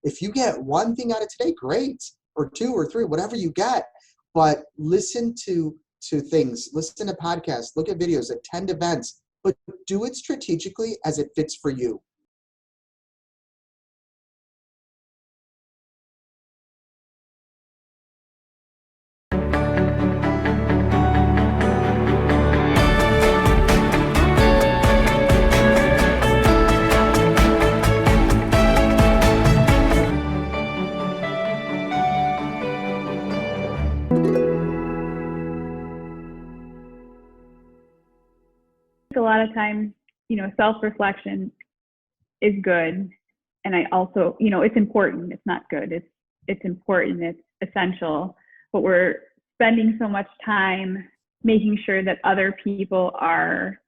If you get one thing out of today, great, or two or three, whatever you get. But listen to things, listen to podcasts, look at videos, attend events, but do it strategically as it fits for you. A lot of times, self-reflection is good. And I also, it's important. It's not good. It's important. It's essential. But we're spending so much time making sure that other people are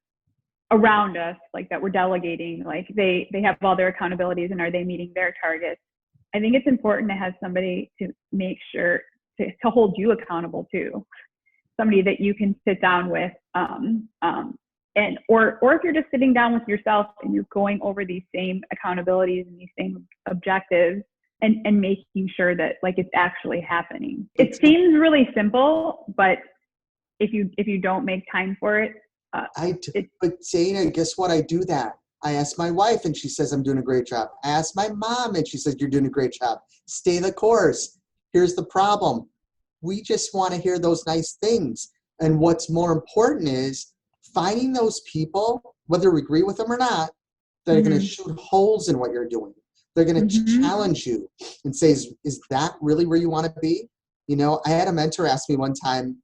around us, like that we're delegating, like they have all their accountabilities and are they meeting their targets? I think it's important to have somebody to make sure to hold you accountable too. Somebody that you can sit down with, and or if you're just sitting down with yourself and you're going over these same accountabilities and these same objectives and making sure that like it's actually happening. It seems really simple, but if you don't make time for it, but Dana, guess what? I do that. I ask my wife and she says I'm doing a great job. I ask my mom and she says you're doing a great job. Stay the course. Here's the problem. We just want to hear those nice things. And what's more important is finding those people, whether we agree with them or not, that are going to shoot holes in what you're doing. They're going to challenge you and say, is that really where you want to be? I had a mentor ask me one time,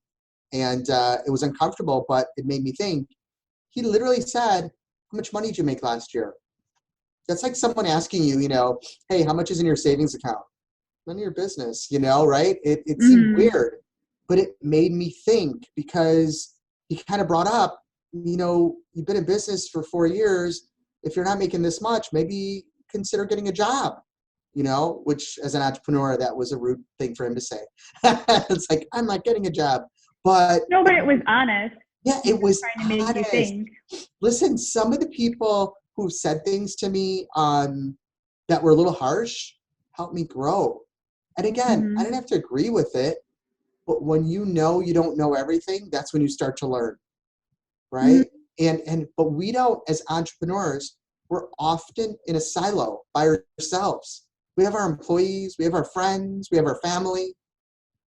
and it was uncomfortable, but it made me think. He literally said, how much money did you make last year? That's like someone asking you, hey, how much is in your savings account? None of your business, right? It seemed weird, but it made me think because he kind of brought up, you've been in business for 4 years. If you're not making this much, maybe consider getting a job, which as an entrepreneur, that was a rude thing for him to say. It's like, I'm not getting a job. But no, but it was honest. Yeah, it was trying to make you think. Listen, some of the people who said things to me that were a little harsh helped me grow. And again, I didn't have to agree with it, but when you don't know everything, that's when you start to learn, right? But we don't, as entrepreneurs, we're often in a silo by ourselves. We have our employees, we have our friends, we have our family.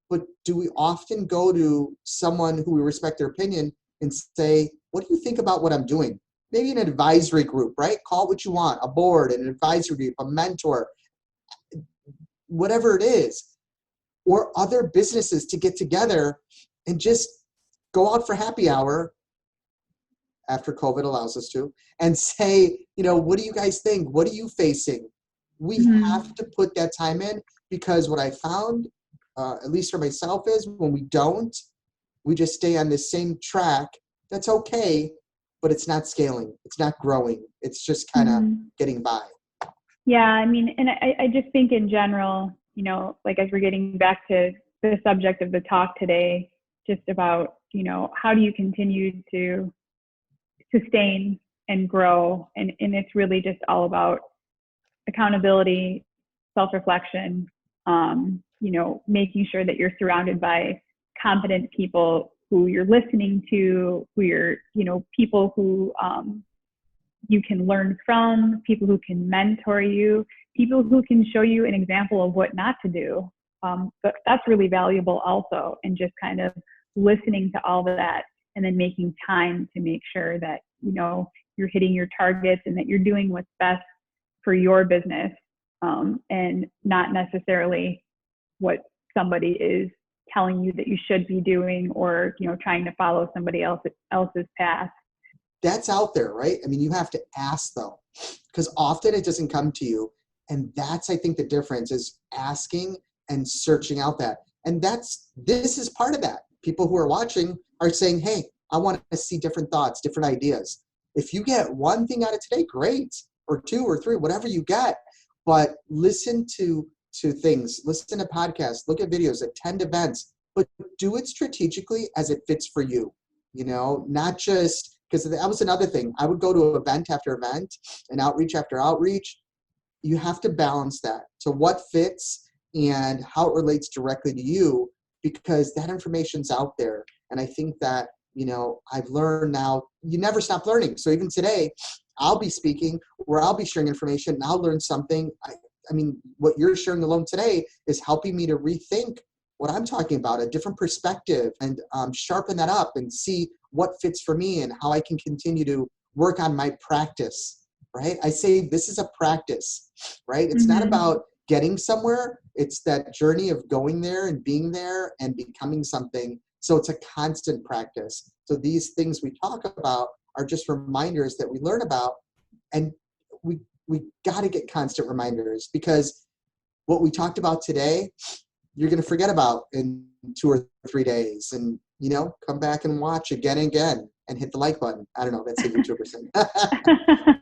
But do we often go to someone who we respect their opinion and say, what do you think about what I'm doing? Maybe an advisory group, right? Call it what you want, a board, an advisory group, a mentor, whatever it is, or other businesses to get together and just go out for happy hour after COVID allows us to and say, what do you guys think? What are you facing? We have to put that time in because what I found, at least for myself, is when we just stay on the same track. That's okay, but it's not scaling. It's not growing. It's just kind of getting by. Yeah, I mean, and I just think in general, like as we're getting back to the subject of the talk today, just about, how do you continue to sustain and grow? And it's really just all about accountability, self-reflection, making sure that you're surrounded by competent people who you're listening to, who you're, people who you can learn from, people who can mentor you, people who can show you an example of what not to do. But that's really valuable also, and just kind of listening to all of that and then making time to make sure that, you're hitting your targets and that you're doing what's best for your business, and not necessarily what somebody is telling you that you should be doing, or trying to follow somebody else's path. That's out there, right? I mean, you have to ask though, because often it doesn't come to you, and that's, I think, the difference is asking and searching out that. And this is part of that. People who are watching are saying, hey, I want to see different thoughts, different ideas. If you get one thing out of today, great, or two or three, whatever you get. But listen to things, listen to podcasts, look at videos, attend events, but do it strategically as it fits for you. Not just, because that was another thing. I would go to event after event and outreach after outreach. you have to balance that to what fits and how it relates directly to you, because that information's out there. And I think that, I've learned now, you never stop learning. So even today, I'll be speaking or I'll be sharing information and I'll learn something. I mean, what you're sharing alone today is helping me to rethink what I'm talking about, a different perspective, and sharpen that up and see what fits for me and how I can continue to work on my practice, right? I say this is a practice, right? It's not about getting somewhere. It's that journey of going there and being there and becoming something. So it's a constant practice. So these things we talk about are just reminders that we learn about, and we got to get constant reminders, because what we talked about today, you're going to forget about in 2 or 3 days, and come back and watch again and again and hit the like button. I don't know, that's a YouTuber thing.